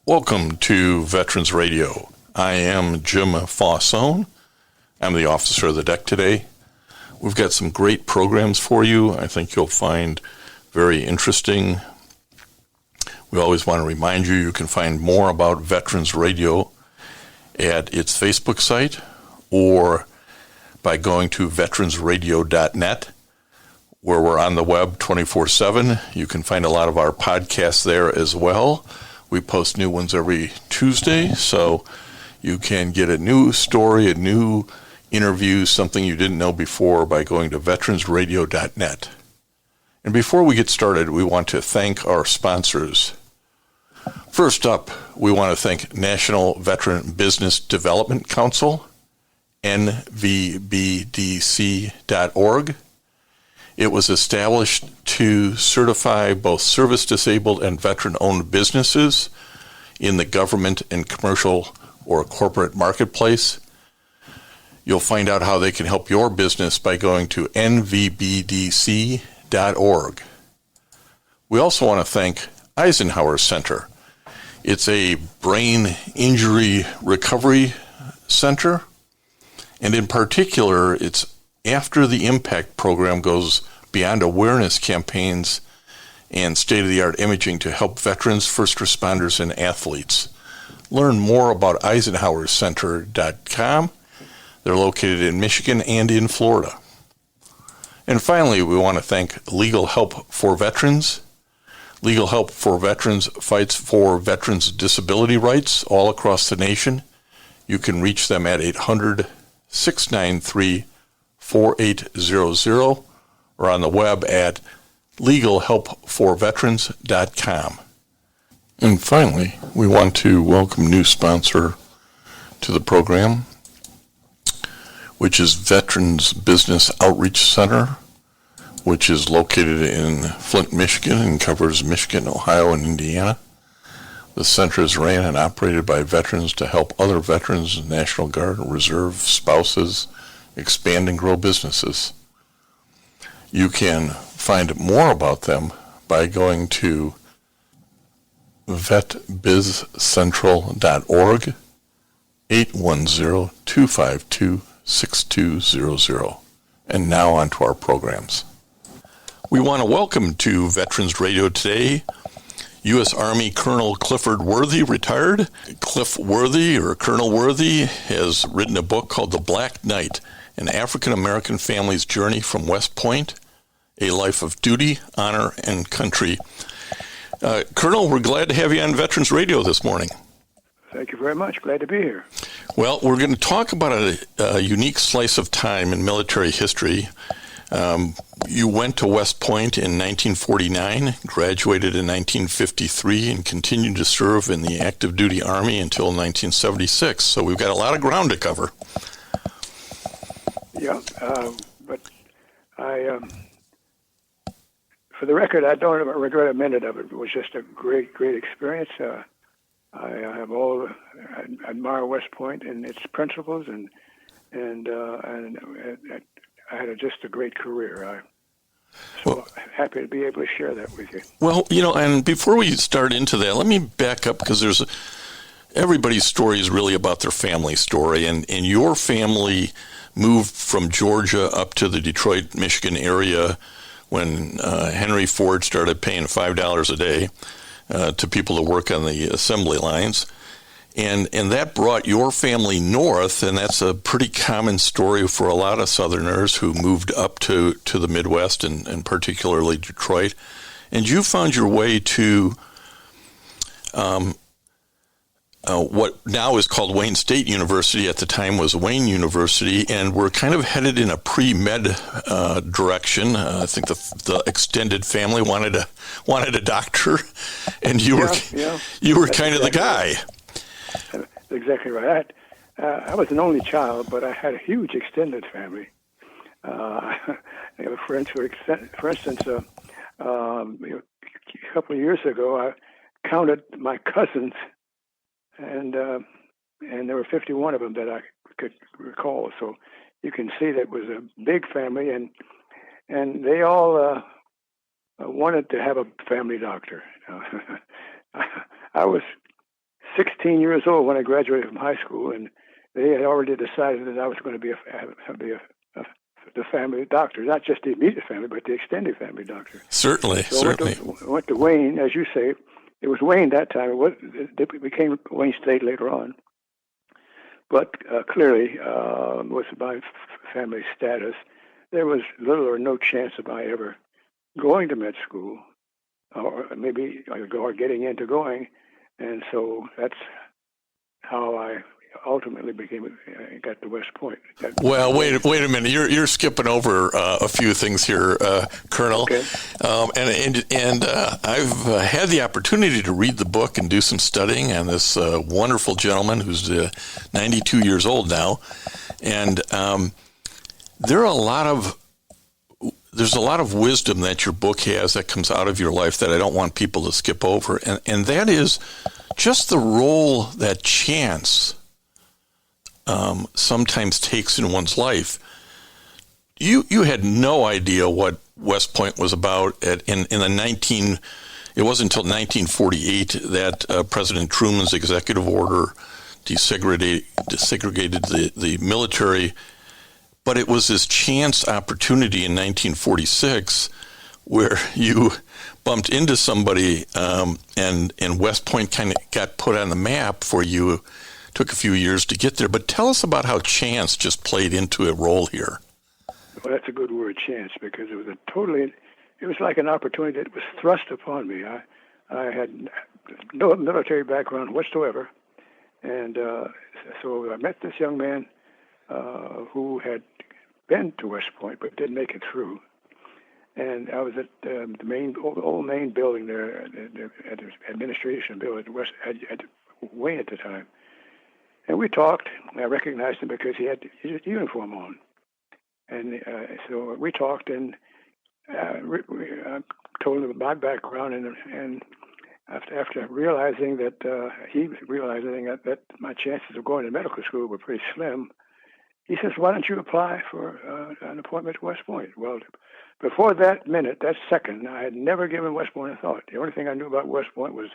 Welcome to Veterans Radio. I am Jim Fausone. I'm the officer of the deck today. We've got some great programs for you. I think you'll find very interesting. We always want to remind you can find more about Veterans Radio at its Facebook site or by going to veteransradio.net, where we're on the web 24/7. You can find a lot of our podcasts there as well. We post new ones every Tuesday, so you can get a new story, a new interview, something you didn't know before by going to veteransradio.net. And before we get started, we want to thank our sponsors. First up, we want to thank National Veteran Business Development Council, nvbdc.org. It was established to certify both service-disabled and veteran-owned businesses in the government and commercial or corporate marketplace. You'll find out how they can help your business by going to nvbdc.org. We also want to thank Eisenhower Center. It's a brain injury recovery center, and in particular, it's after the impact program goes beyond awareness campaigns and state-of-the-art imaging to help veterans, first responders, and athletes. Learn more about EisenhowerCenter.com. They're located in Michigan and in Florida. And finally, we want to thank Legal Help for Veterans. Legal Help for Veterans fights for veterans' disability rights all across the nation. You can reach them at 800-693-4800 or on the web at legalhelpforveterans.com. And finally, we want to welcome a new sponsor to the program, which is Veterans Business Outreach Center, which is located in Flint, Michigan, and covers Michigan, Ohio, and Indiana. The center is ran and operated by veterans to help other veterans, National Guard, Reserve, spouses, expand and grow businesses. You can find more about them by going to vetbizcentral.org, 810-252-6200. And now on to our programs. We want to welcome to Veterans Radio today U.S. Army Colonel Clifford Worthy, retired. Cliff Worthy, or Colonel Worthy, has written a book called The Black Knight, an African-American family's journey from West Point, a life of duty, honor, and country. Colonel, we're glad to have you on Veterans Radio this morning. Thank you very much. Glad to be here. Well, we're going to talk about a unique slice of time in military history. You went to West Point in 1949, graduated in 1953, and continued to serve in the active duty Army until 1976. So we've got a lot of ground to cover. Yeah, but I, for the record, I don't regret a minute of it. It was just a great, great experience. I admire West Point and its principles, and I had just a great career. So happy to be able to share that with you. Well, and before we start into that, let me back up, because everybody's story is really about their family story, and your family moved from Georgia up to the Detroit, Michigan area when Henry Ford started paying $5 a day to people to work on the assembly lines. And that brought your family north, and that's a pretty common story for a lot of Southerners who moved up to the Midwest and particularly Detroit. And you found your way to what now is called Wayne State University, at the time was Wayne University, and we're kind of headed in a pre-med direction. I think the extended family wanted a doctor, and you were kind of the guy. That's exactly right. I was an only child, but I had a huge extended family. I have friends who, for instance, a couple of years ago, I counted my cousins, and there were 51 of them that I could recall. So you can see that it was a big family, and they all wanted to have a family doctor. I was 16 years old when I graduated from high school, and they had already decided that I was going to be the family doctor, not just the immediate family, but the extended family doctor. Certainly, so certainly. I went to Wayne, as you say. It was Wayne that time. It became Wayne State later on. But clearly, with my family status, there was little or no chance of my ever going to med school, or maybe or getting into going. And so that's how I ultimately got to West Point. Well, wait a minute. You're skipping over a few things here, Colonel. Okay. And I've had the opportunity to read the book and do some studying on this wonderful gentleman who's 92 years old now, and there's a lot of wisdom that your book has that comes out of your life that I don't want people to skip over, and that is just the role that chance sometimes takes in one's life. You had no idea what West Point was about it wasn't until 1948 that President Truman's executive order desegregated the military, but it was this chance opportunity in 1946 where you bumped into somebody and West Point kind of got put on the map for you. Took a few years to get there, but tell us about how chance just played into a role here. Well, that's a good word, chance, because it was like an opportunity that was thrust upon me. I had no military background whatsoever, and so I met this young man who had been to West Point but didn't make it through. And I was at the old main building there, at the administration building at Wayne at the time. And we talked. I recognized him because he had his uniform on. And so we talked, and I told him my background. And after realizing that he was realizing that my chances of going to medical school were pretty slim, he says, "Why don't you apply for an appointment to West Point?" Well, before that second, I had never given West Point a thought. The only thing I knew about West Point was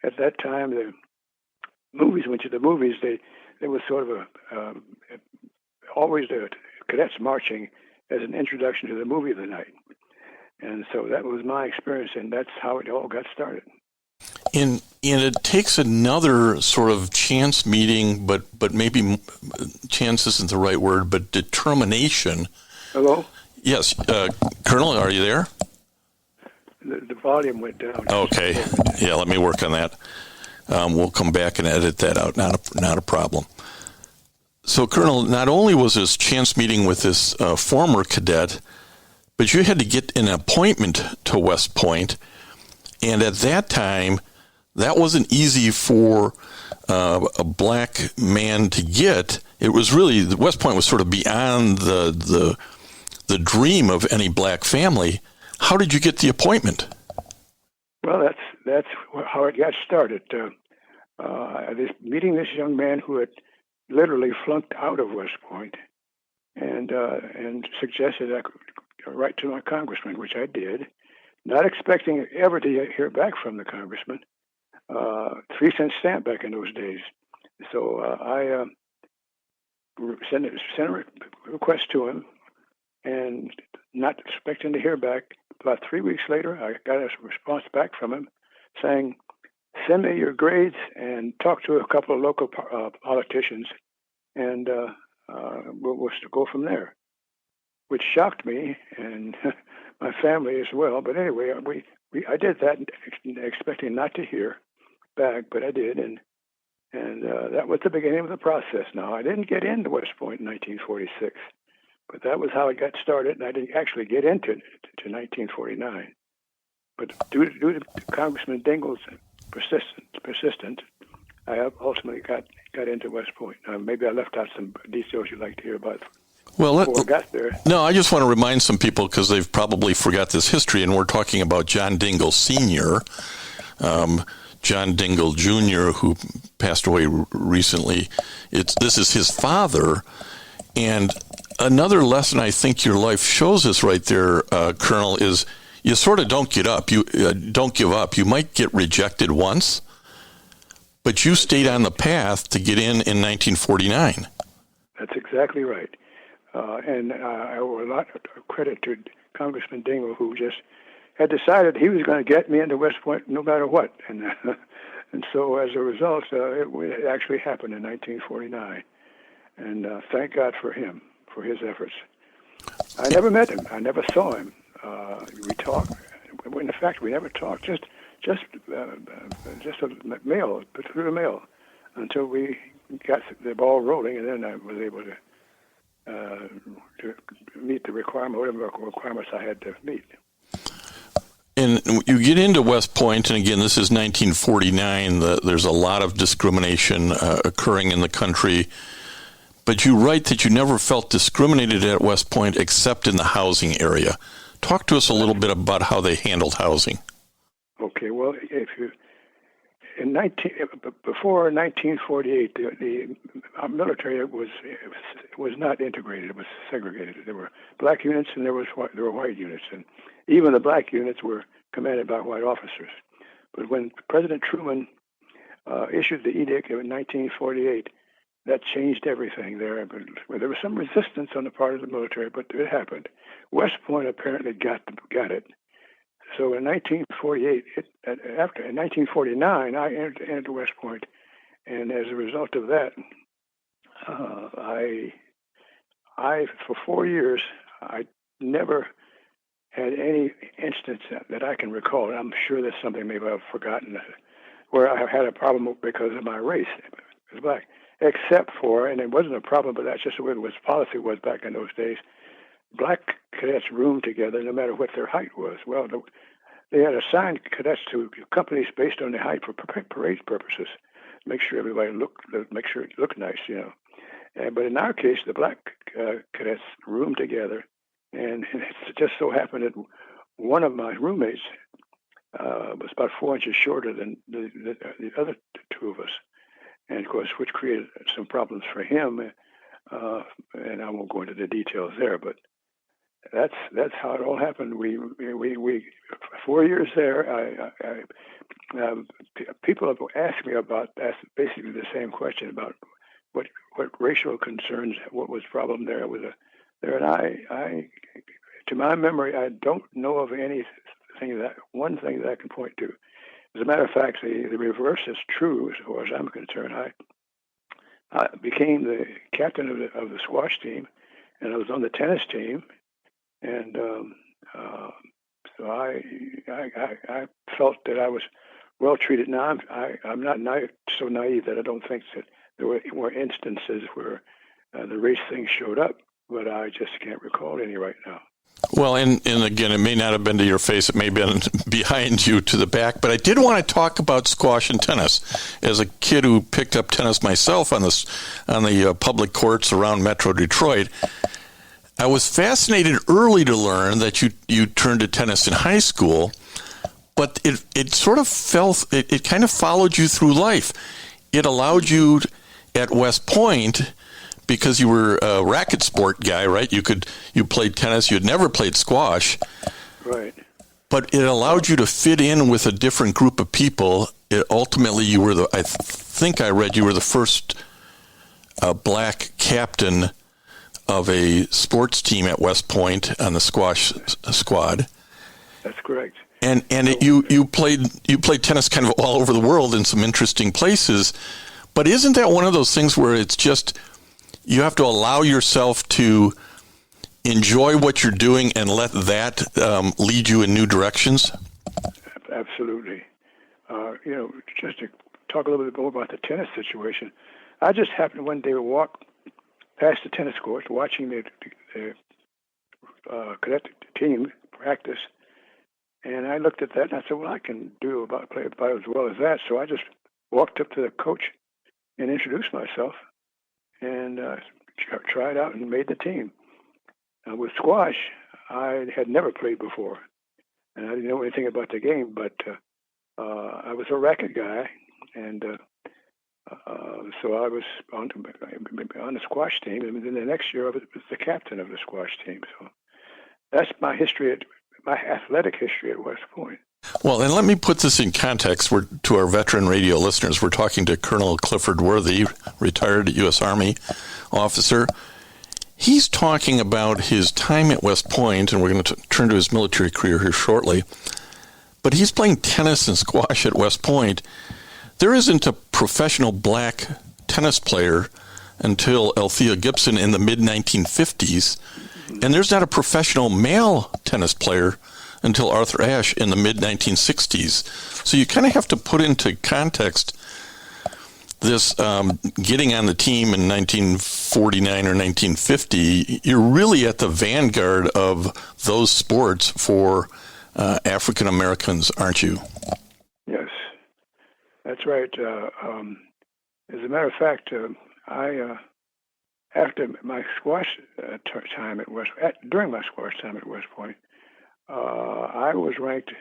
at that time the movies. There was sort of always the cadets marching as an introduction to the movie of the night. And so that was my experience, and that's how it all got started. And it takes another sort of chance meeting, but maybe chance isn't the right word, but determination. Hello? Yes. Colonel, are you there? The volume went down. Okay. Yeah, let me work on that. We'll come back and edit that out. Not a problem. So, Colonel, not only was this chance meeting with this former cadet, but you had to get an appointment to West Point. And at that time, that wasn't easy for a black man to get. It was really, the West Point was sort of beyond the dream of any black family. How did you get the appointment? Well, that's how it got started. Meeting this young man who had literally flunked out of West Point, and suggested I could write to my congressman, which I did, not expecting ever to hear back from the congressman. 3-cent stamp back in those days. So I sent a request to him, and not expecting to hear back. About 3 weeks later, I got a response back from him saying, "Send me your grades and talk to a couple of local politicians, and we'll go from there," which shocked me and my family as well. But anyway, I did that, expecting not to hear back, but I did, and that was the beginning of the process. Now, I didn't get into West Point in 1946, but that was how it got started, and I didn't actually get into it to 1949. But due to Congressman Dingell's persistence, I ultimately got into West Point. Maybe I left out some details you'd like to hear about. Well, before I got there. No, I just want to remind some people, because they've probably forgot this history, and we're talking about John Dingell Sr., John Dingell Jr., who passed away recently. This is his father, and another lesson I think your life shows us right there, Colonel, is you sort of don't get up. You don't give up. You might get rejected once, But you stayed on the path to get in 1949. That's exactly right. And I owe a lot of credit to Congressman Dingell, who just had decided he was going to get me into West Point no matter what. And and so as a result, it actually happened in 1949. And thank God for him, for his efforts. I never met him. I never saw him. We talked. In fact, we never talked. Just a mail, through the mail, until we got the ball rolling, and then I was able to meet the whatever requirements I had to meet. And you get into West Point, and again, this is 1949. There's a lot of discrimination occurring in the country. But you write that you never felt discriminated at West Point except in the housing area. Talk to us a little bit about how they handled housing. Okay, well, before 1948, our military was not integrated; it was segregated. There were black units and there were white units, and even the black units were commanded by white officers. But when President Truman issued the edict in 1948, that changed everything there. But there was some resistance on the part of the military, but it happened. West Point apparently got it. So in 1948, in 1949, I entered West Point, and as a result of that, I for 4 years, I never had any instance that I can recall. And I'm sure there's something maybe I've forgotten where I had a problem because of my race as black. Except for, and it wasn't a problem, but that's just the way the policy was back in those days, black cadets roomed together no matter what their height was. Well, they had assigned cadets to companies based on their height for parade purposes, make sure everybody make sure it looked nice, you know. But in our case, the black cadets roomed together, and it just so happened that one of my roommates was about 4 inches shorter than the other two of us. And of course, which created some problems for him, and I won't go into the details there. But that's how it all happened. We 4 years there. People have asked me about basically the same question about what racial concerns, what was problem there with there, and I, to my memory, I don't know of one thing that I can point to. As a matter of fact, the reverse is true as far as I'm concerned. I became the captain of the squash team, and I was on the tennis team, and so I felt that I was well treated. Now I'm not so naive that I don't think that there were instances where the race thing showed up, but I just can't recall any right now. Well, and again, it may not have been to your face. It may have been behind you to the back. But I did want to talk about squash and tennis. As a kid who picked up tennis myself on the public courts around Metro Detroit, I was fascinated early to learn that you turned to tennis in high school, but it sort of it kind of followed you through life. It allowed you at West Point, because you were a racket sport guy, right? You played tennis. You had never played squash. Right. But it allowed you to fit in with a different group of people. Ultimately, you were I think I read you were the first black captain of a sports team at West Point on the squash squad. That's correct. And you played tennis kind of all over the world in some interesting places. But isn't that one of those things where it's just, you have to allow yourself to enjoy what you're doing and let that lead you in new directions? Absolutely. Just to talk a little bit more about the tennis situation, I just happened one day to walk past the tennis court, watching the cadet team practice, and I looked at that and I said, well, I can play about as well as that. So I just walked up to the coach and introduced myself, and tried out and made the team. With squash, I had never played before, and I didn't know anything about the game, but I was a racket guy, and so I was on the squash team, and then the next year I was the captain of the squash team. So that's my history, my athletic history at West Point. Well, and let me put this in context to our veteran radio listeners. We're talking to Colonel Clifford Worthy, retired U.S. Army officer. He's talking about his time at West Point, and we're going to turn to his military career here shortly. But he's playing tennis and squash at West Point. There isn't a professional black tennis player until Althea Gibson in the mid-1950s, and there's not a professional male tennis player until Arthur Ashe in the mid-1960s. So you kind of have to put into context this getting on the team in 1949 or 1950. You're really at the vanguard of those sports for African Americans, aren't you? Yes, that's right. As a matter of fact, after my squash time at during my squash time at West Point, I was ranked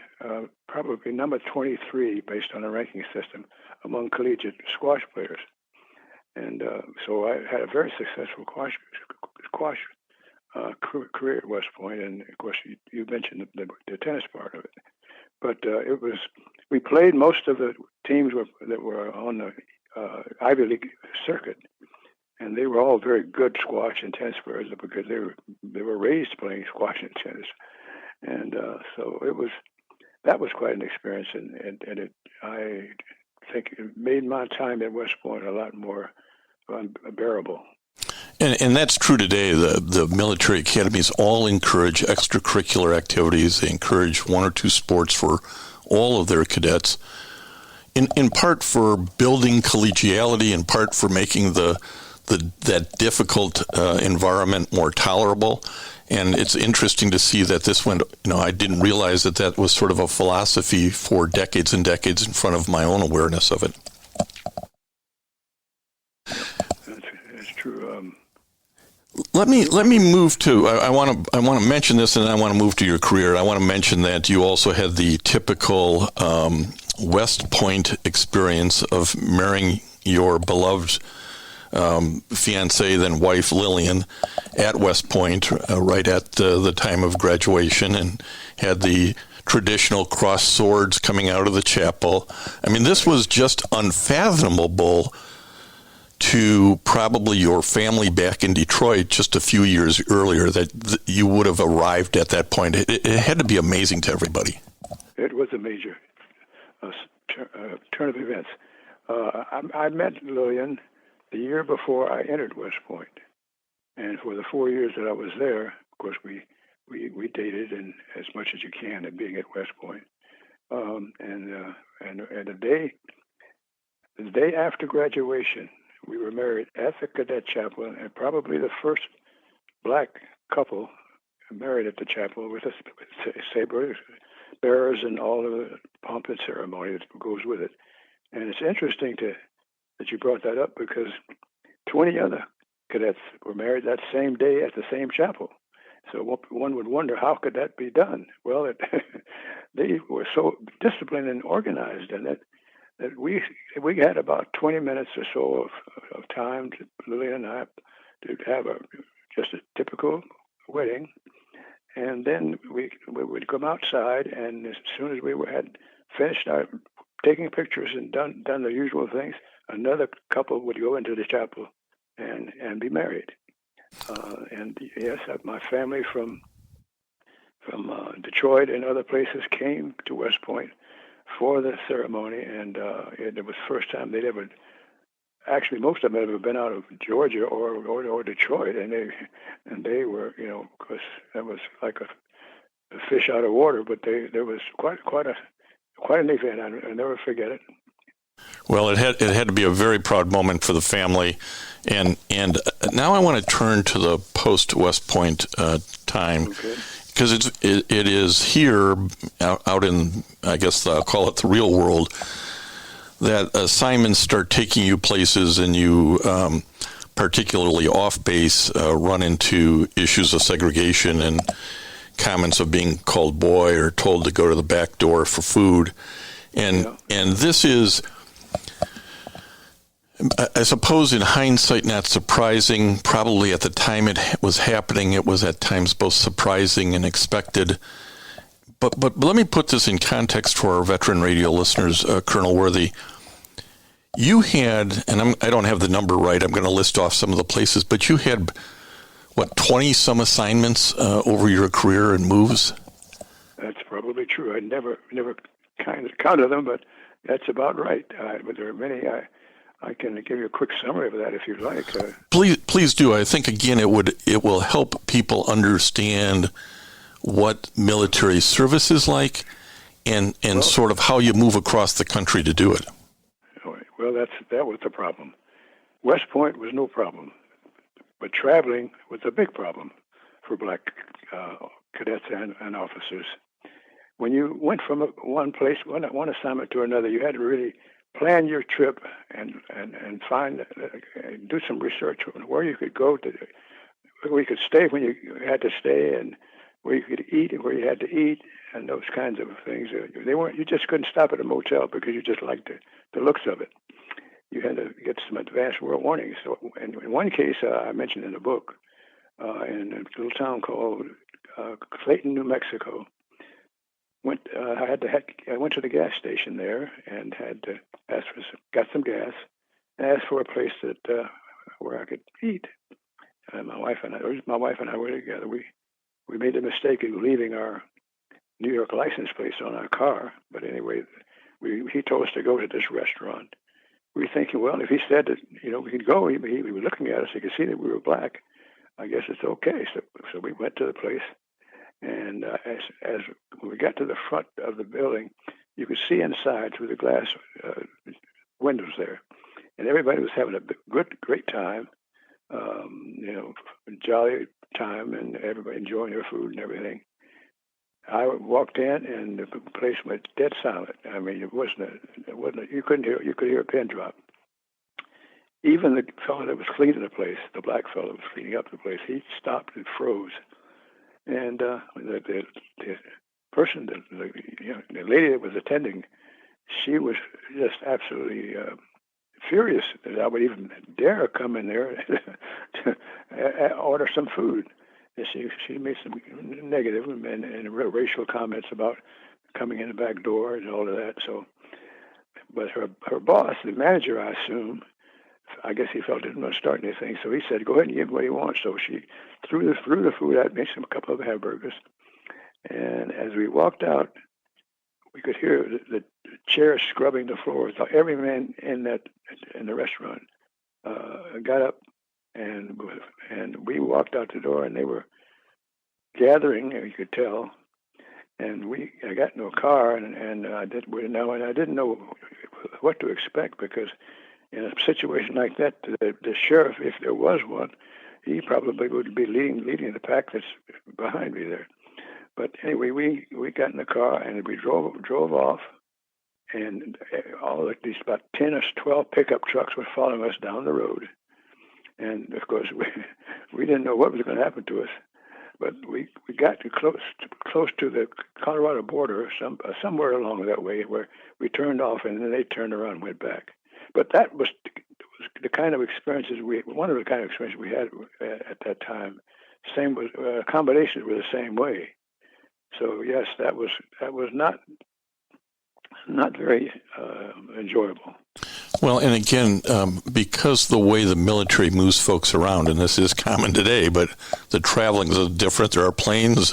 probably number 23 based on a ranking system among collegiate squash players, and so I had a very successful squash career at West Point. And of course, you mentioned the tennis part of it, but we played most of the teams that were on the Ivy League circuit, and they were all very good squash and tennis players because they were raised playing squash and tennis, and so that was quite an experience, and I think it made my time at West Point a lot more bearable. And that's true today. The military academies all encourage extracurricular activities. They encourage one or two sports for all of their cadets, in part for building collegiality, in part for making that difficult environment more tolerable. And it's interesting to see that this went, I didn't realize that was sort of a philosophy for decades and decades in front of my own awareness of it. That's true. Let me move to, I want to mention this, and then I want to move to your career. I want to mention that you also had the typical West Point experience of marrying your beloved fiancée, then wife Lillian, at West Point right at the time of graduation, and had the traditional crossed swords coming out of the chapel. I mean, this was just unfathomable to probably your family back in Detroit just a few years earlier, that you would have arrived at that point. It had to be amazing to everybody. It was a major turn of events. I met Lillian the year before I entered West Point, and for the 4 years that I was there, of course, we dated, and as much as you can at being at West Point. And the day after graduation, we were married at the cadet chapel, and probably the first black couple married at the chapel with saber bearers and all of the pomp and ceremony that goes with it. And it's interesting that you brought that up, because 20 other cadets were married that same day at the same chapel. So one would wonder, how could that be done? Well, they were so disciplined and organized, and that we had about 20 minutes or so of time, Lillian and I, to have just a typical wedding. And then we would come outside, and as soon as we had finished taking pictures and done the usual things, another couple would go into the chapel and be married. And yes, my family from Detroit and other places came to West Point for the ceremony, and it was the first time they'd ever. Actually, most of them had ever been out of Georgia or Detroit, and they were, of course, that was like a fish out of water. But there was quite an event. I'll never forget it. Well, it had to be a very proud moment for the family, and now I want to turn to the post West Point time, because it is here out in, I guess I'll call it the real world, that assignments start taking you places, and you, particularly off base, run into issues of segregation and comments of being called boy or told to go to the back door for food, and this is, I suppose in hindsight, not surprising. Probably at the time it was happening, it was at times both surprising and expected. But let me put this in context for our veteran radio listeners, Colonel Worthy. You had, and I don't have the number right, I'm going to list off some of the places, but you had, 20-some assignments over your career and moves? That's probably true. I never kind of counted them, but that's about right. But there are many. I can give you a quick summary of that if you'd like. Please do. I think, again, it will help people understand what military service is like and sort of how you move across the country to do it. Well, that was the problem. West Point was no problem, but traveling was a big problem for black cadets and officers. When you went from one place, one assignment to another, you had to really plan your trip and find, do some research on where you could go to, where you could stay when you had to stay, and where you could eat and where you had to eat, and those kinds of things. You just couldn't stop at a motel because you just liked the looks of it. You had to get some advance warnings. So, in one case I mentioned in the book, in a little town called Clayton, New Mexico. I went to the gas station there and had to got some gas, and asked for a place that where I could eat. And my wife and I were together. We made the mistake of leaving our New York license plates on our car. But anyway, he told us to go to this restaurant. We were thinking, well, if he said that we could go, he was looking at us. He could see that we were black. I guess it's okay. So we went to the place. And as we got to the front of the building, you could see inside through the glass windows there, and everybody was having a great time, jolly time, and everybody enjoying their food and everything. I walked in, and the place went dead silent. I mean, it wasn't. You couldn't hear. You could hear a pin drop. Even the fellow that was cleaning the place, the black fellow that was cleaning up the place, he stopped and froze. And the person, the lady that was attending, she was just absolutely furious that I would even dare come in there to order some food. And she made some negative and racial comments about coming in the back door and all of that. So, but her boss, the manager, I assume, I guess he felt didn't want to start anything, so he said, "Go ahead and give him what he wants." So she threw the food at me, a couple of hamburgers, and as we walked out, we could hear the chairs scrubbing the floor. So every man in the restaurant got up, and we walked out the door, and they were gathering. You could tell, and I got in a car, and I didn't know what to expect, because in a situation like that, the sheriff, if there was one, he probably would be leading the pack that's behind me there. But anyway, we got in the car and we drove off, and all of these about 10 or 12 pickup trucks were following us down the road. And of course, we didn't know what was going to happen to us, but we got close to the Colorado border, somewhere along that way, where we turned off, and then they turned around and went back. But that was the kind of experiences one of the kind of experiences we had at that time. Same was accommodations were the same way. So yes, that was not very enjoyable. Well, and again, because the way the military moves folks around, and this is common today, but the traveling is different. There are planes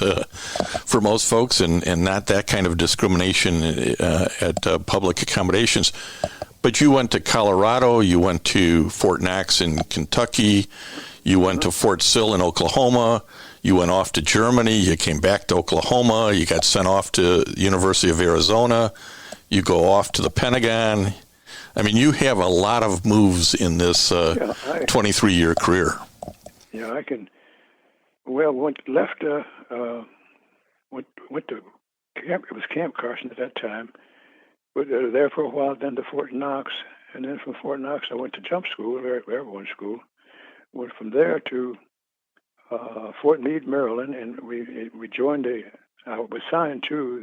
for most folks, and not that kind of discrimination at public accommodations. But you went to Colorado, you went to Fort Knox in Kentucky, you went to Fort Sill in Oklahoma, you went off to Germany, you came back to Oklahoma, you got sent off to the University of Arizona, you go off to the Pentagon. I mean, you have a lot of moves in this 23-year career. Yeah, I can. Well, went to camp. It was Camp Carson at that time. But there for a while, then to Fort Knox, and then from Fort Knox I went to jump school, airborne school. Went from there to Fort Meade, Maryland, and we joined I was assigned to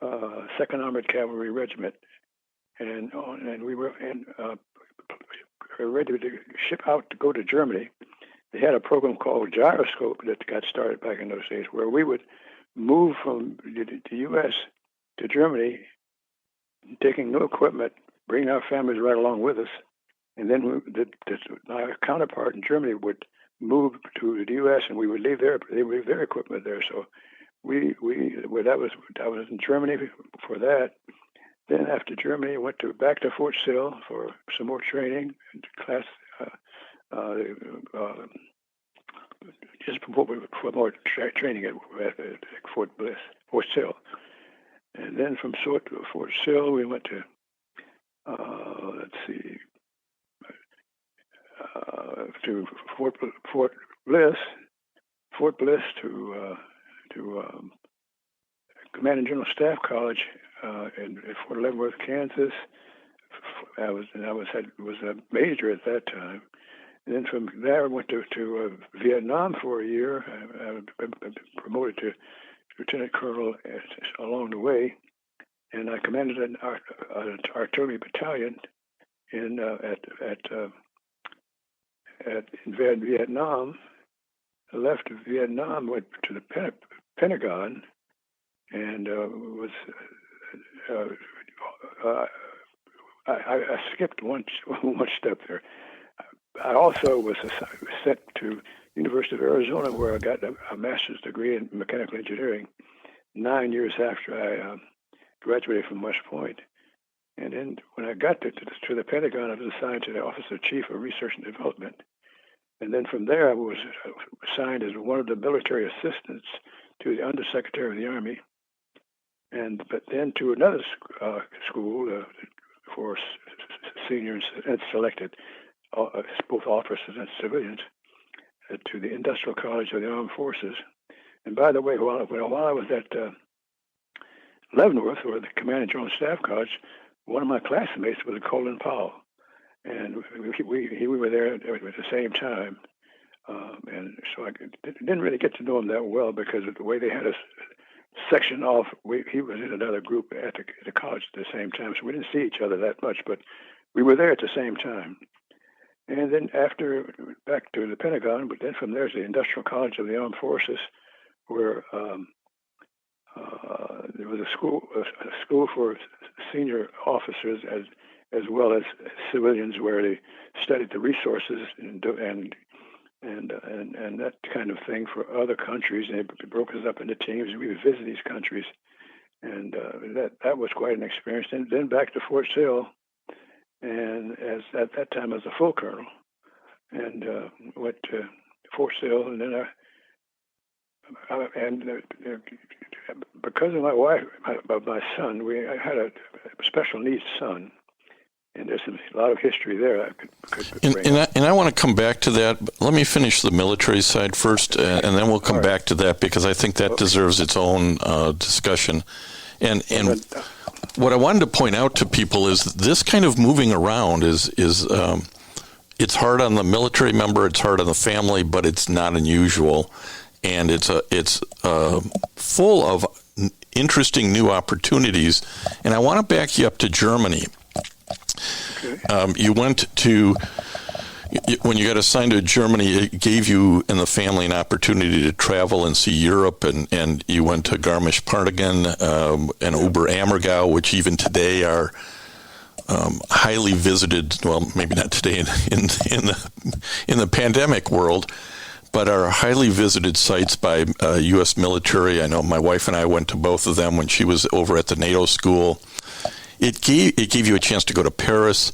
the 2nd Armored Cavalry Regiment, and we were ready to ship out to go to Germany. They had a program called Gyroscope that got started back in those days, where we would move from the U.S. to Germany, taking no equipment, bringing our families right along with us, and then my counterpart in Germany would move to the U.S. and we would leave they would leave their equipment there. So I was in Germany for that. Then after Germany, I went back to Fort Sill for some more training, class, just for more training at Fort Sill. And then from Fort Sill, we went to, to Fort Bliss to Command and General Staff College in Fort Leavenworth, Kansas. I was a major at that time. And then from there, I went to Vietnam for a year. I was promoted to lieutenant colonel along the way, and I commanded an artillery battalion in Vietnam. I left Vietnam, went to the Pentagon, and I skipped one step there. I also was sent to University of Arizona, where I got a master's degree in mechanical engineering 9 years after I graduated from West Point. And then when I got to the Pentagon, I was assigned to the Office of Chief of Research and Development. And then from there, I was assigned as one of the military assistants to the Undersecretary of the Army. But then to another school for seniors and selected, both officers and civilians, to the Industrial College of the Armed Forces. And by the way, while I was at Leavenworth, or the Command and General Staff College, one of my classmates was Colin Powell, and we were there at the same time. And so I didn't really get to know him that well because of the way they had us section off. He was in another group at the college at the same time, so we didn't see each other that much, but we were there at the same time. And then after, back to the Pentagon, but then from there's the Industrial College of the Armed Forces, where there was a school for senior officers as well as civilians, where they studied the resources and that kind of thing for other countries. And they broke us up into teams, and we would visit these countries, and that was quite an experience. And then back to Fort Sill. And at that time, I was a full colonel, and went to Fort Sill, and then because of my wife, my son, I had a special needs son, and there's a lot of history there I could bring. And I want to come back to that, but let me finish the military side first, and then we'll come back to that, because I think that deserves its own discussion. And what I wanted to point out to people is this kind of moving around is it's hard on the military member, it's hard on the family, but it's not unusual, and it's full of interesting new opportunities. And I want to back you up to Germany. Okay. You went to, when you got assigned to Germany, it gave you and the family an opportunity to travel and see Europe, and you went to Garmisch-Partenkirchen and Oberammergau, which even today are highly visited. Well, maybe not today in the pandemic world, but are highly visited sites by U.S. military. I know my wife and I went to both of them when she was over at the NATO school. It gave you a chance to go to Paris.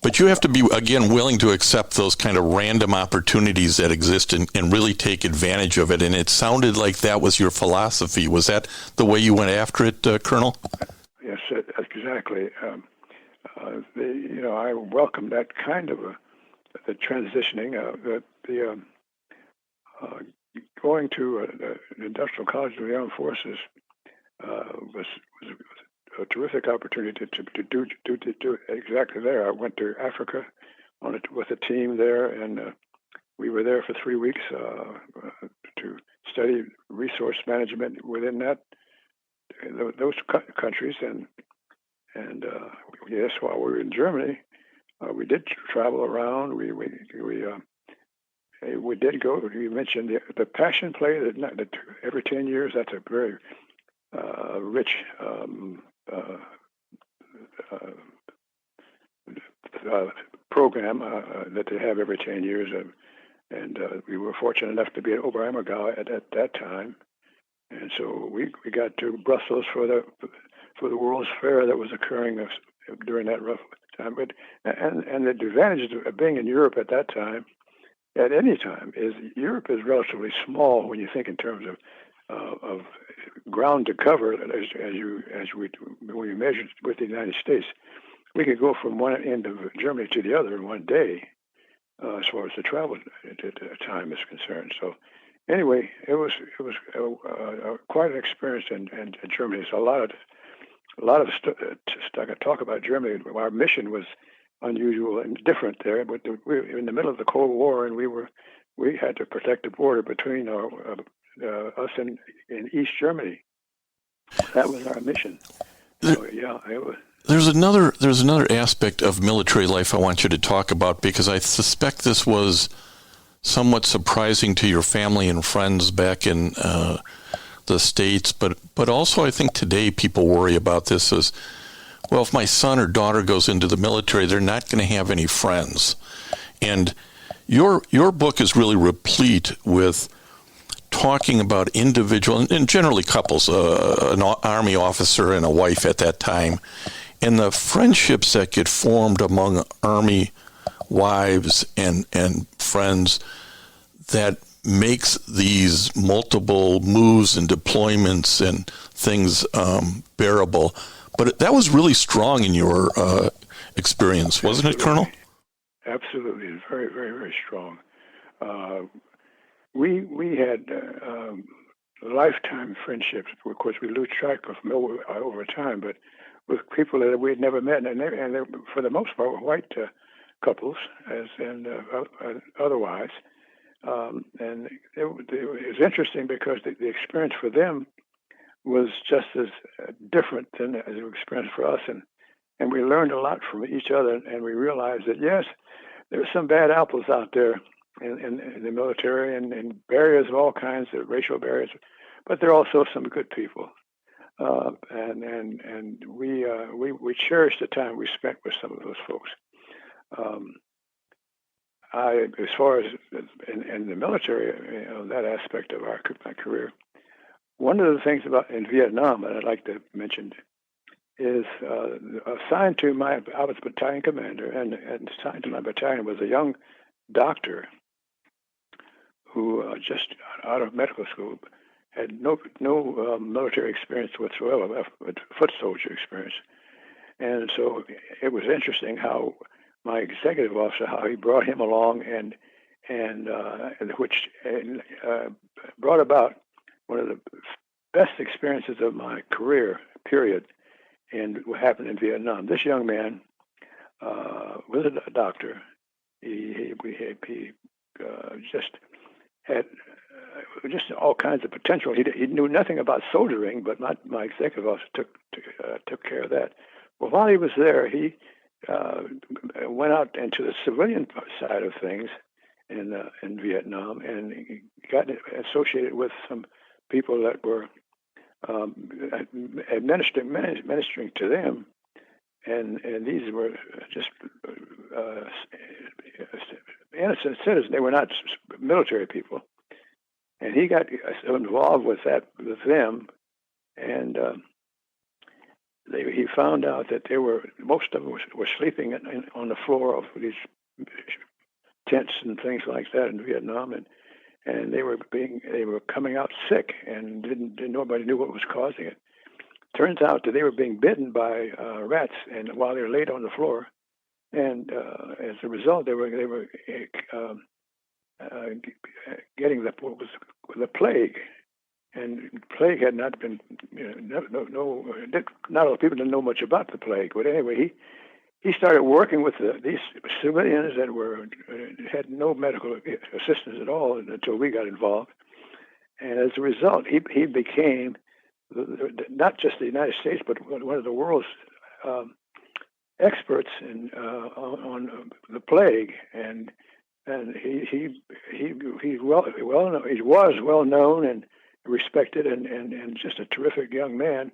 But you have to be, again, willing to accept those kind of random opportunities that exist and really take advantage of it. And it sounded like that was your philosophy. Was that the way you went after it, Colonel? Yes, exactly. I welcome that kind of the transitioning. Going to the Industrial College of the Armed Forces was a terrific opportunity to do exactly there. I went to Africa with a team there, and we were there for 3 weeks to study resource management within those countries. And yes, while we were in Germany, we did travel around. We we did go. You mentioned the Passion Play. That every 10 years, that's a very rich program that they have every 10 years. And we were fortunate enough to be at Oberammergau at that time. And so we got to Brussels for the World's Fair that was occurring during that rough time. But and the advantage of being in Europe at that time, at any time, is Europe is relatively small when you think in terms of ground to cover. When we measured with the United States, we could go from one end of Germany to the other in one day, as far as the travel time is concerned. So. Anyway, it was quite an experience in Germany. So a lot of stuff I could talk about Germany. Our mission was unusual and different there, but we were in the middle of the Cold War, and we had to protect the border between us and East Germany. That was our mission. So yeah, it was. There's another aspect of military life I want you to talk about, because I suspect this was somewhat surprising to your family and friends back in the States, but also I think today people worry about this as, well, if my son or daughter goes into the military, they're not going to have any friends. And your book is really replete with talking about individual, and generally couples, an Army officer and a wife at that time, and the friendships that get formed among Army wives and friends that makes these multiple moves and deployments and things bearable. But that was really strong in your experience, wasn't it, Colonel? Absolutely. It's very, very, very strong. We had lifetime friendships. Of course, we lose track of them over time, but with people that we had never met, and they for the most part, were white couples, and otherwise. And it was interesting because the experience for them was just as different than as the experience for us, and we learned a lot from each other, and we realized that yes, there's some bad apples out there in the military, and barriers of all kinds, racial barriers, but there are also some good people, and we cherished the time we spent with some of those folks. As far as in the military, that aspect of my career, one of the things about in Vietnam that I'd like to mention is assigned to I was battalion commander, and assigned to my battalion was a young doctor who just out of medical school had no military experience whatsoever, but foot soldier experience, and so it was interesting how my executive officer, how he brought him along and which brought about one of the best experiences of my career, period, and what happened in Vietnam. This young man was a doctor. He just had just all kinds of potential. He knew nothing about soldering, but my executive officer took care of that. Well, while he was there, he went out into the civilian side of things in Vietnam, and he got associated with some people that were ministering to them, and these were just innocent citizens. They were not military people, and he got involved with them, and he found out that most of them were sleeping on the floor of these tents and things like that in Vietnam, and they were coming out sick, and nobody knew what was causing it. Turns out that they were being bitten by rats, and while they were laid on the floor, and as a result, they were getting the plague. And plague had not been, not a lot of people didn't know much about the plague. But anyway, he started working with these civilians that had no medical assistance at all until we got involved. And as a result, he became not just the United States, but one of the world's experts on the plague. And and he was well known and respected, and just a terrific young man.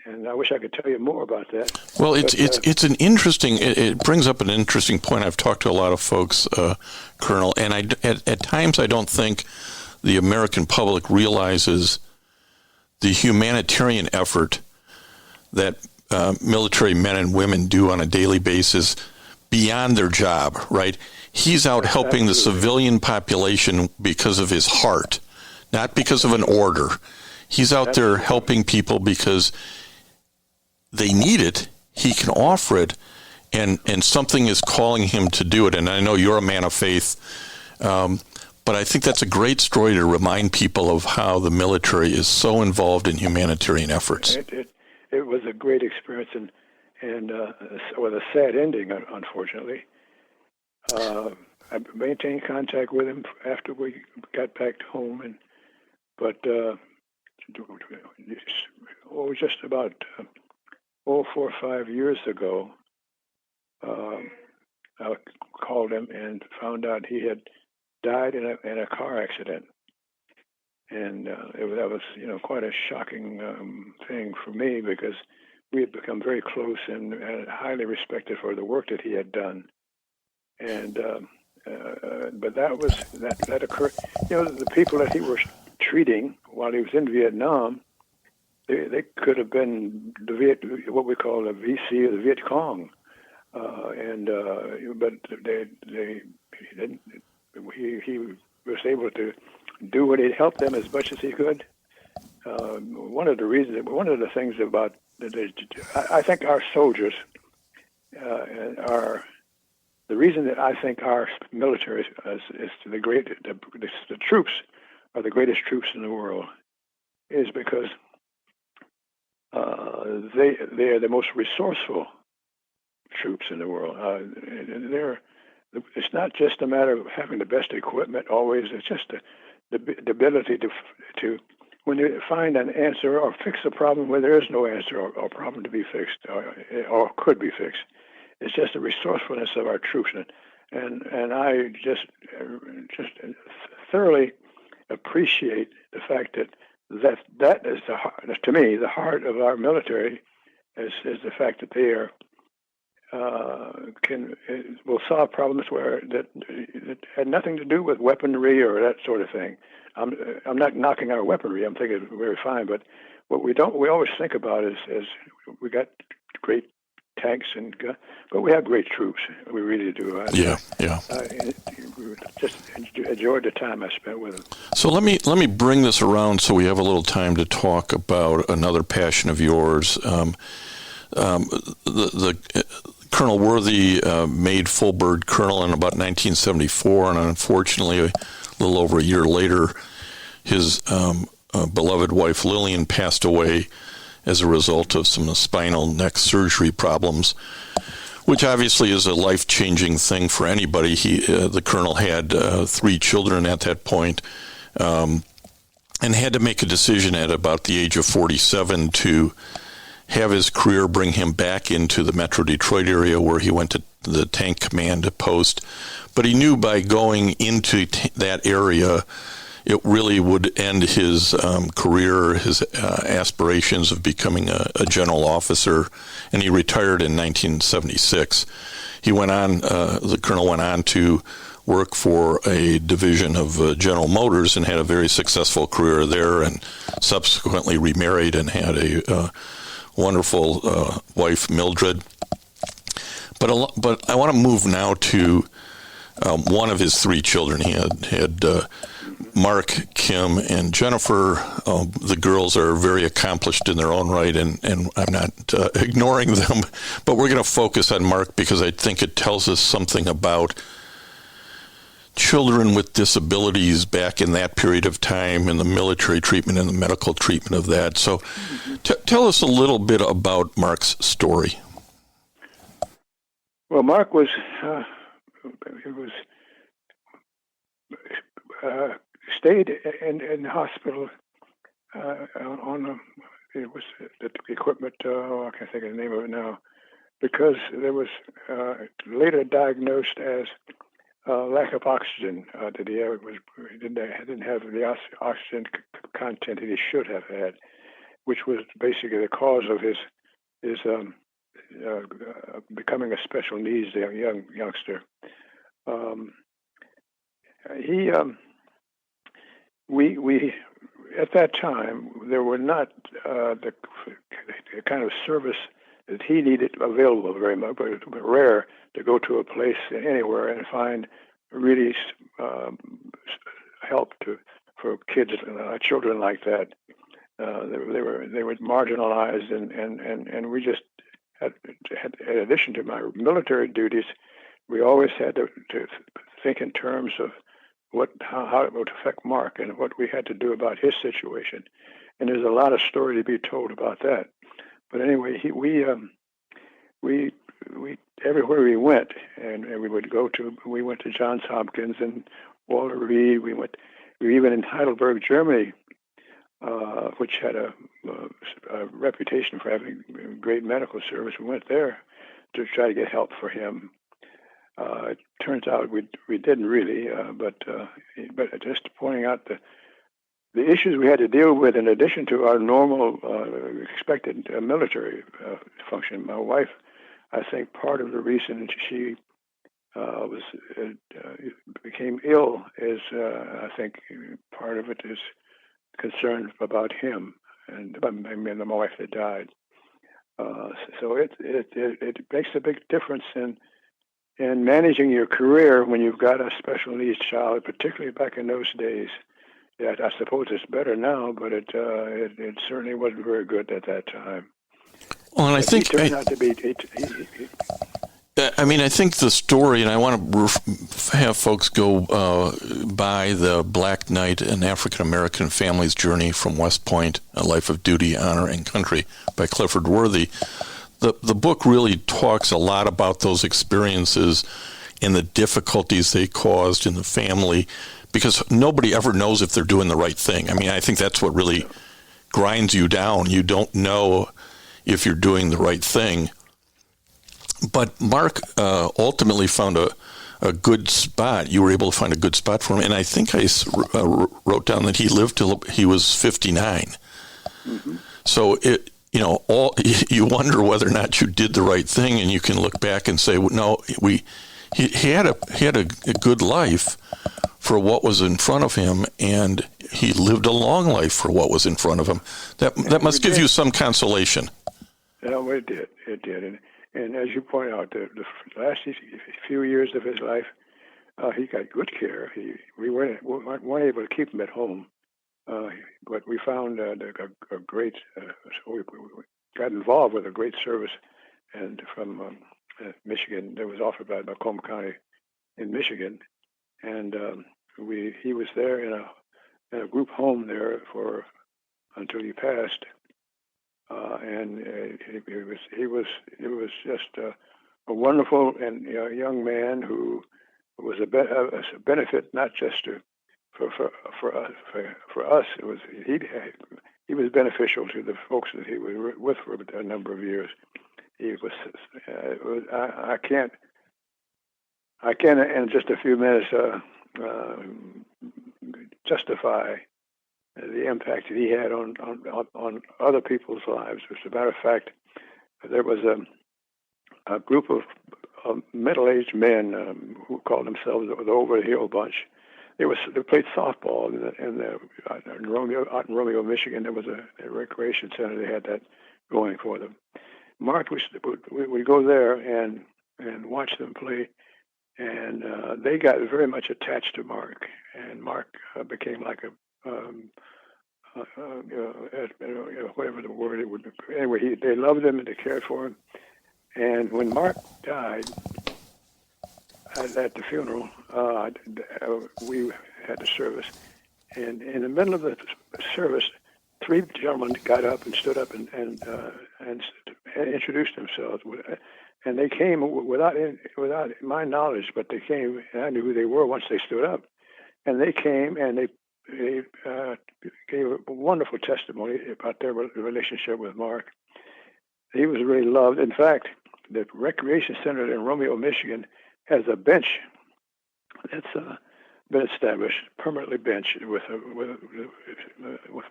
And I wish I could tell you more about that. Well, it's an interesting. It brings up an interesting point. I've talked to a lot of folks, Colonel, and at times I don't think the American public realizes the humanitarian effort that military men and women do on a daily basis beyond their job. Right? He's out helping the civilian population because of his heart, not because of an order. He's out there helping people because they need it, he can offer it, and something is calling him to do it. And I know you're a man of faith, but I think that's a great story to remind people of how the military is so involved in humanitarian efforts. It was a great experience, and with a sad ending, unfortunately. I maintained contact with him after we got back home, but just about 4 or 5 years ago, I called him and found out he had died in a car accident, and that was quite a shocking thing for me, because we had become very close and highly respected for the work that he had done, and but that occurred. The people that he was treating while he was in Vietnam, they could have been what we call the VC or the Viet Cong, but he was able to do what he'd help them as much as he could. One of the things about I think our soldiers are the reason that I think our military is the troops are the greatest troops in the world is because they are the most resourceful troops in the world. It's not just a matter of having the best equipment always. It's just the ability to when you find an answer or fix a problem where there is no answer or problem to be fixed or could be fixed. It's just the resourcefulness of our troops, and I just thoroughly appreciate the fact that is to me the heart of our military is the fact that they will solve problems that had nothing to do with weaponry or that sort of thing. I'm not knocking our weaponry. I'm thinking it's very fine, but what we always think about is we got great tanks and but we have great troops. We really do. Yeah. Just enjoyed the time I spent with them. So let me bring this around so we have a little time to talk about another passion of yours. The Colonel Worthy made full bird colonel in about 1974, and unfortunately, a little over a year later, his beloved wife Lillian passed away as a result of some spinal neck surgery problems, which obviously is a life-changing thing for anybody. The colonel had 3 children at that point, and had to make a decision at about the age of 47 to have his career bring him back into the Metro Detroit area, where he went to the tank command post. But he knew by going into that area, it really would end his career, his aspirations of becoming a general officer, and he retired in 1976. He went on, the colonel went on to work for a division of General Motors and had a very successful career there, and subsequently remarried and had a wonderful wife, Mildred. But I want to move now to one of his 3 children. He had Mark, Kim, and Jennifer. The girls are very accomplished in their own right, and I'm not ignoring them, but we're going to focus on Mark because I think it tells us something about children with disabilities back in that period of time and the military treatment and the medical treatment of that. So tell us a little bit about Mark's story. Well, Mark was stayed in the hospital it was the equipment, I can't think of the name of it now, because there was later diagnosed as lack of oxygen that he didn't have the oxygen content that he should have had, which was basically the cause of his becoming a special needs youngster. We at that time there were not the kind of service that he needed available very much, but it was rare to go to a place anywhere and find really help for kids, children like that. They were marginalized, and we just had, in addition to my military duties, we always had to think in terms of how it would affect Mark and what we had to do about his situation. And there's a lot of story to be told about that. But anyway, we everywhere we went, and we went to Johns Hopkins and Walter Reed. We were even in Heidelberg, Germany, which had a reputation for having great medical service. We went there to try to get help for him. It turns out we didn't really, but just pointing out the issues we had to deal with in addition to our normal expected military function. My wife, I think part of the reason she became ill is I think part of it is concern about him and my wife that died. So it makes a big difference in managing your career when you've got a special needs child, particularly back in those days. Yeah, I suppose it's better now, but it certainly wasn't very good at that time. Well, and I think he turned out to be. I think the story, and I want to have folks go by the Black Knight, an African-American family's journey from West Point, A Life of Duty, Honor, and Country by Clifford Worthy. The book really talks a lot about those experiences and the difficulties they caused in the family, because nobody ever knows if they're doing the right thing. I mean, I think that's what really grinds you down. You don't know if you're doing the right thing. But Mark ultimately found a good spot. You were able to find a good spot for him. And I think I wrote down that he lived till he was 59. Mm-hmm. So you wonder whether or not you did the right thing, and you can look back and say, well, no, he had a good life for what was in front of him, and he lived a long life for what was in front of him. That must give you some consolation. No, it did. It did. And as you point out, the last few years of his life, he got good care. We weren't able to keep him at home, but we found a great. So we got involved with a great service, and from Michigan that was offered by Macomb County in Michigan, and he was there in a group home there until he passed. And he was just a wonderful and young man who was a benefit not just for us. It was he was beneficial to the folks that he was with for a number of years. He was I can't in just a few minutes justify the impact that he had on other people's lives. As a matter of fact, there was a group of middle-aged men who called themselves the Over the Hill Bunch. They played softball in Romeo, Michigan. There was a recreation center. They had that going for them. Mark would go there and watch them play, and they got very much attached to Mark. And Mark became like whatever the word it would be. Anyway, they loved him and they cared for him. And when Mark died at the funeral, we had the service. And in the middle of the service, three gentlemen got up and stood up and introduced themselves. And they came without my knowledge, but they came, and I knew who they were once they stood up. And they came and they gave a wonderful testimony about their relationship with Mark. He was really loved. In fact, the recreation center in Romeo, Michigan, has a bench that's been established, permanently benched with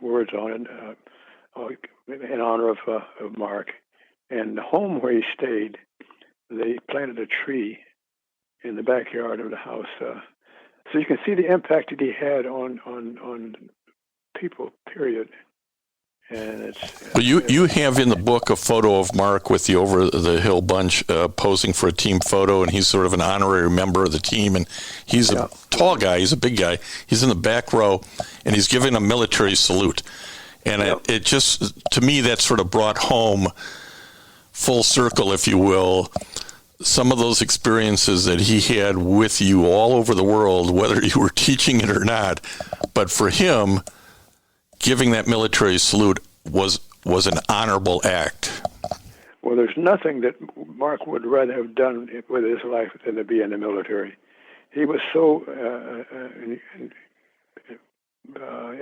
words on it in honor of Mark. And the home where he stayed, they planted a tree in the backyard of the house, so you can see the impact that he had on people. Period. And it's. But you have in the book a photo of Mark with the Over the Hill bunch posing for a team photo, and he's sort of an honorary member of the team, and he's a tall guy, he's a big guy. He's in the back row, and he's giving a military salute. And it just, to me, that sort of brought home full circle, if you will, some of those experiences that he had with you all over the world, whether you were teaching it or not. But for him, giving that military salute was an honorable act. Well, there's nothing that Mark would rather have done with his life than to be in the military. He was so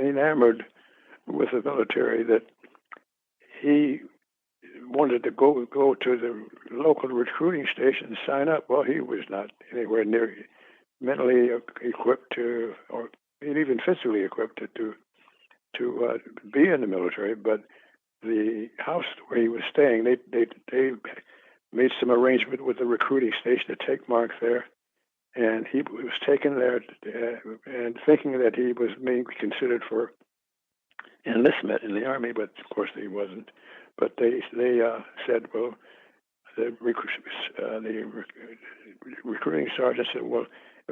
enamored with the military that he wanted to go to the local recruiting station and sign up. Well, he was not anywhere near mentally equipped to, or even physically equipped to be in the military. But the house where he was staying, they made some arrangement with the recruiting station to take Mark there, and he was taken there and thinking that he was being considered for enlistment in the Army, but of course he wasn't. But they said, well, the recruiting sergeant said, well,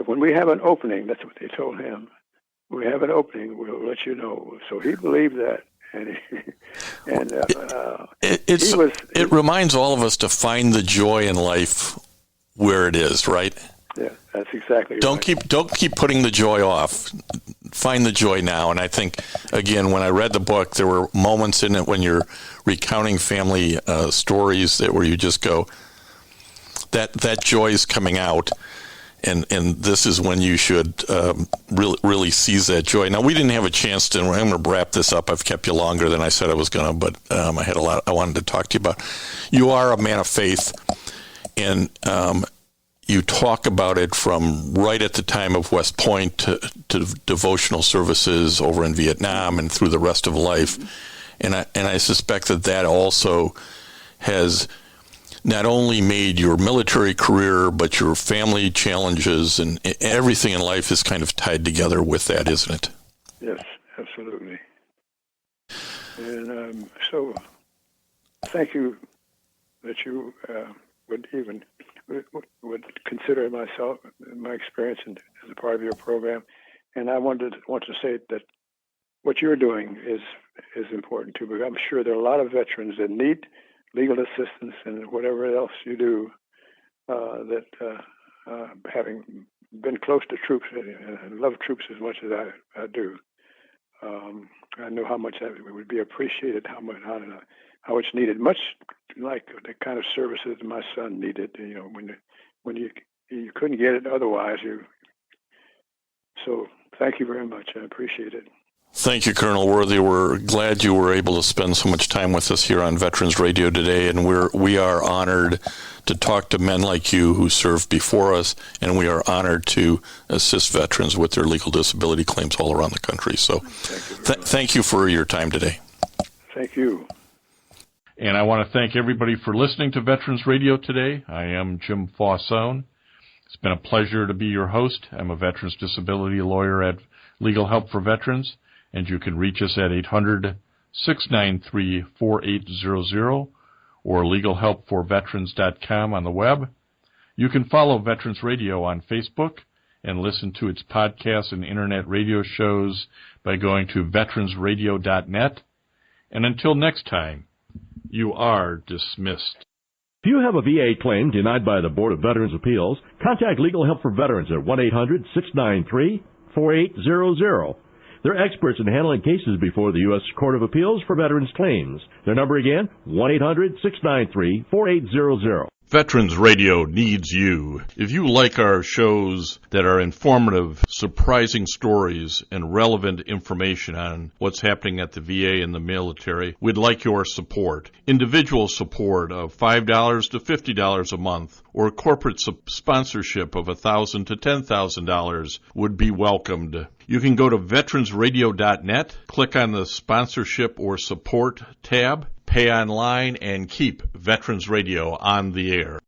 when we have an opening, that's what they told him. We have an opening, we'll let you know. So he believed that, and it reminds all of us to find the joy in life where it is, right? Yeah, that's exactly right. Don't keep putting the joy off. Find the joy now. And I think, again, when I read the book, there were moments in it when you're recounting family stories where you just go, that joy is coming out. And this is when you should really seize that joy. Now, we didn't have a chance to, I'm going to wrap this up. I've kept you longer than I said I was going to, but I had a lot I wanted to talk to you about. You are a man of faith, and you talk about it from right at the time of West Point to devotional services over in Vietnam and through the rest of life. And I suspect that also has not only made your military career, but your family challenges and everything in life is kind of tied together with that, isn't it? Yes, absolutely. And so thank you that you would consider my experience as a part of your program. And I want to say that what you're doing is important too, because I'm sure there are a lot of veterans that need legal assistance and whatever else you do, that having been close to troops and love troops as much as I do, I know how much that would be appreciated, how it's needed, much like the kind of services my son needed. When you couldn't get it otherwise. So thank you very much. I appreciate it. Thank you, Colonel Worthy. We're glad you were able to spend so much time with us here on Veterans Radio today, and we are honored to talk to men like you who served before us, and we are honored to assist veterans with their legal disability claims all around the country. So thank you for your time today. Thank you. And I want to thank everybody for listening to Veterans Radio today. I am Jim Fausone. It's been a pleasure to be your host. I'm a veterans disability lawyer at Legal Help for Veterans, and you can reach us at 800-693-4800 or legalhelpforveterans.com on the web. You can follow Veterans Radio on Facebook and listen to its podcasts and internet radio shows by going to veteransradio.net. And until next time, you are dismissed. If you have a VA claim denied by the Board of Veterans' Appeals, contact Legal Help for Veterans at 1-800-693-4800. They're experts in handling cases before the U.S. Court of Appeals for Veterans Claims. Their number again, 1-800-693-4800. Veterans Radio needs you. If you like our shows that are informative, surprising stories, and relevant information on what's happening at the VA and the military, we'd like your support. Individual support of $5 to $50 a month or corporate sponsorship of $1,000 to $10,000 would be welcomed. You can go to veteransradio.net, click on the sponsorship or support tab, pay online, and keep Veterans Radio on the air.